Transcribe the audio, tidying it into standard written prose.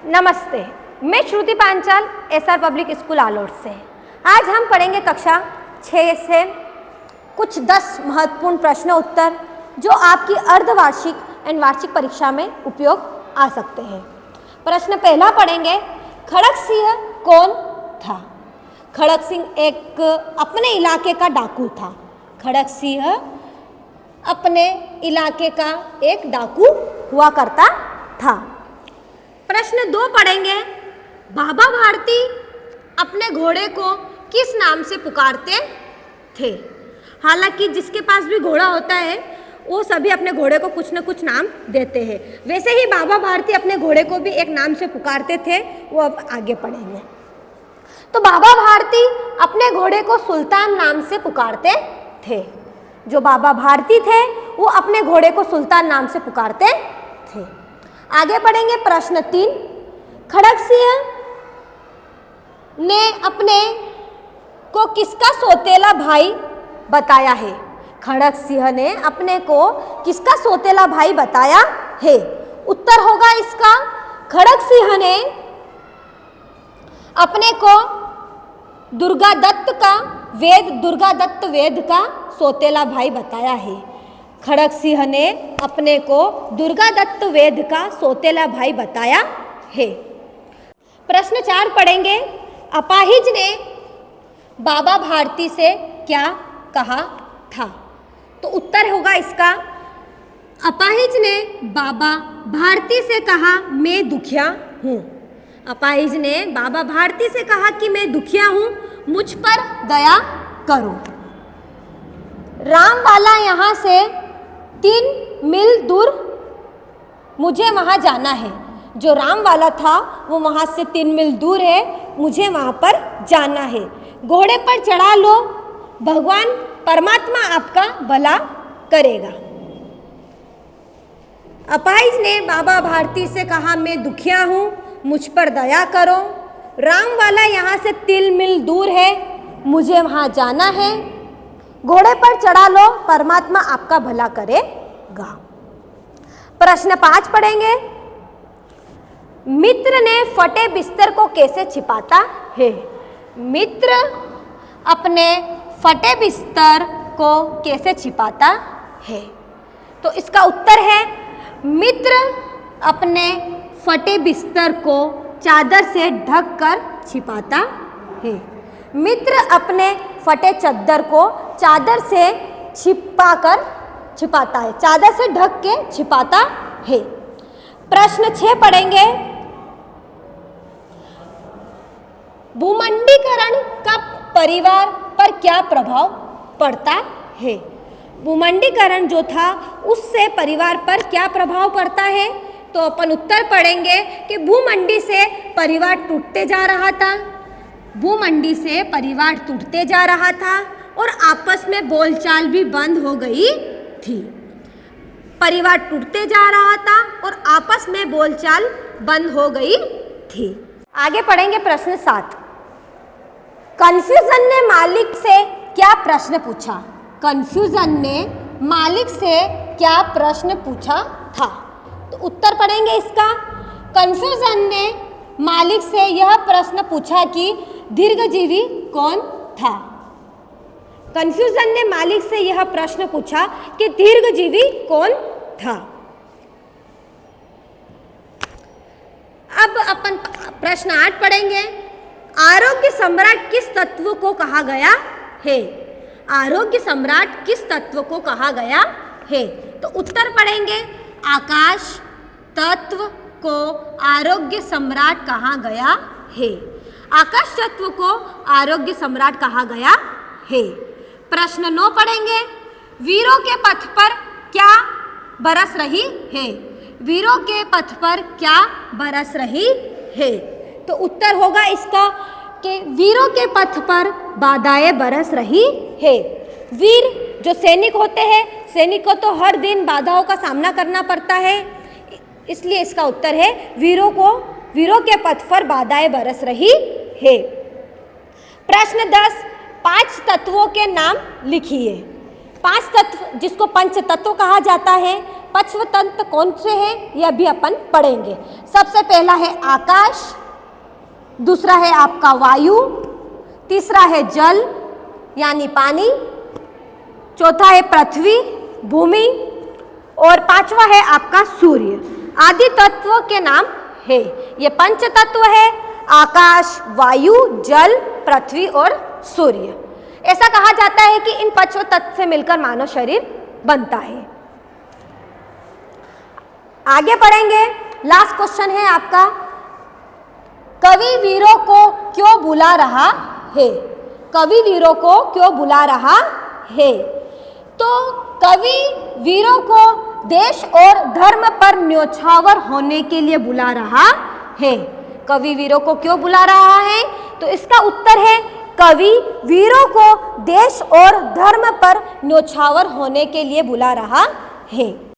नमस्ते, मैं Shruti Panchal SR public school Alot से। आज हम पढ़ेंगे कक्षा 6 से कुछ 10 महत्वपूर्ण प्रश्न उत्तर जो आपकी अर्धवार्षिक एंड वार्षिक परीक्षा में उपयोग आ सकते हैं। प्रश्न पहला पढ़ेंगे, खड़ग सिंह कौन था? खड़ग सिंह एक अपने इलाके का डाकू था। खड़ग सिंह अपने इलाके का एक डाकू हुआ करता था। प्रश्न 2 पढ़ेंगे, बाबा भारती अपने घोड़े को किस नाम से पुकारते थे? हालांकि जिसके पास भी घोड़ा होता है वो सभी अपने घोड़े को कुछ न कुछ नाम देते हैं, वैसे ही बाबा भारती अपने घोड़े को भी एक नाम से पुकारते थे। वो अब आगे पढ़ेंगे। तो बाबा भारती अपने घोड़े को सुल्तान नाम से पुकारते थे। जो बाबा भारती थे वो अपने घोड़े को सुल्तान नाम से पुकारते थे। आगे पढ़ेंगे। प्रश्न 3, खड़ग सिंह ने अपने को किसका सौतेला भाई बताया है? खड़ग सिंह ने अपने को किसका सौतेला भाई बताया है? उत्तर होगा इसका, खड़ग सिंह ने अपने को दुर्गादत्त वेद का सौतेला भाई बताया है। खड़ग सिंह ने अपने को दुर्गादत्त वेद का सौतेला भाई बताया है। प्रश्न 4 पढ़ेंगे, अपाहिज ने बाबा भारती से क्या कहा था? तो उत्तर होगा इसका, अपाहिज ने बाबा भारती से कहा मैं दुखिया हूँ। अपाहिज ने बाबा भारती से कहा कि मैं दुखिया हूँ, मुझ पर दया करो। रामवाला यहाँ से 3 मील दूर, मुझे वहाँ जाना है। जो रामवाला था वो वहाँ से 3 मील दूर है, मुझे वहाँ पर जाना है। घोड़े पर चढ़ा लो, भगवान परमात्मा आपका भला करेगा। अपाहिज ने बाबा भारती से कहा मैं दुखिया हूँ, मुझ पर दया करो। रामवाला यहाँ से 3 मील दूर है, मुझे वहाँ जाना है। घोड़े पर चढ़ा लो, परमात्मा आपका भला करेगा। प्रश्न 5 पढ़ेंगे, मित्र ने फटे बिस्तर को कैसे छिपाता है? मित्र अपने फटे बिस्तर को कैसे छिपाता है? तो इसका उत्तर है, मित्र अपने फटे बिस्तर को चादर से ढक कर छिपाता है। मित्र अपने फटे चादर को चादर से छिपाता है, चादर से ढक के छिपाता है। प्रश्न 6 पढ़ेंगे, भूमंडीकरण का परिवार पर क्या प्रभाव पड़ता है? भूमंडीकरण जो था उससे परिवार पर क्या प्रभाव पड़ता है? तो अपन उत्तर पढ़ेंगे कि भूमंडी से परिवार टूटते जा रहा था। भूमंडी से परिवार टूटते जा रहा था और आपस में बोलचाल भी बंद हो गई थी। परिवार टूटते जा रहा था और आपस में बोलचाल बंद हो गई थी। आगे पढ़ेंगे। प्रश्न 7, कन्फ्यूजन ने मालिक से क्या प्रश्न पूछा? कन्फ्यूजन ने मालिक से क्या प्रश्न पूछा था? तो उत्तर पढ़ेंगे इसका, कन्फ्यूजन ने मालिक से यह प्रश्न पूछा कि दीर्घजीवी कौन था? कन्फ्यूजन ने मालिक से यह प्रश्न पूछा कि दीर्घजीवी कौन था? अब अपन प्रश्न 8 पढ़ेंगे, आरोग्य सम्राट किस तत्व को कहा गया है? आरोग्य सम्राट किस तत्व को कहा गया है? तो उत्तर पढ़ेंगे, आकाश तत्व को आरोग्य सम्राट कहा गया है। आकाश तत्व को आरोग्य सम्राट कहा गया है। प्रश्न 9 पढ़ेंगे, वीरों के पथ पर क्या बरस रही है? वीरों के पथ पर क्या बरस रही है? तो उत्तर होगा इसका कि वीरों के पथ पर बाधाएं बरस रही है। वीर जो सैनिक होते हैं, सैनिक को तो हर दिन बाधाओं का सामना करना पड़ता है, इसलिए इसका उत्तर है वीरों के पथ पर बाधाएं बरस रही है। प्रश्न 10, 5 तत्वों के नाम लिखिए। 5 तत्व जिसको पंच तत्व कहा जाता है, पंचतत्व कौन से हैं यह भी अपन पढ़ेंगे। सबसे पहला है आकाश, दूसरा है आपका वायु, तीसरा है जल यानी पानी, चौथा है पृथ्वी भूमि और पांचवा है आपका सूर्य। आदि तत्व के नाम है, ये पंच तत्व है आकाश, वायु, जल, पृथ्वी और सूर्य। ऐसा कहा जाता है कि इन पंच तत्व से मिलकर मानव शरीर बनता है। आगे पढ़ेंगे, लास्ट क्वेश्चन है आपका, कवि वीरों को क्यों बुला रहा है? कवि वीरों को क्यों बुला रहा है? तो कवि वीरों को देश और धर्म पर न्योछावर होने के लिए बुला रहा है। कवि वीरों को क्यों बुला रहा है? तो इसका उत्तर है कवि वीरों को देश और धर्म पर न्योछावर होने के लिए बुला रहा है।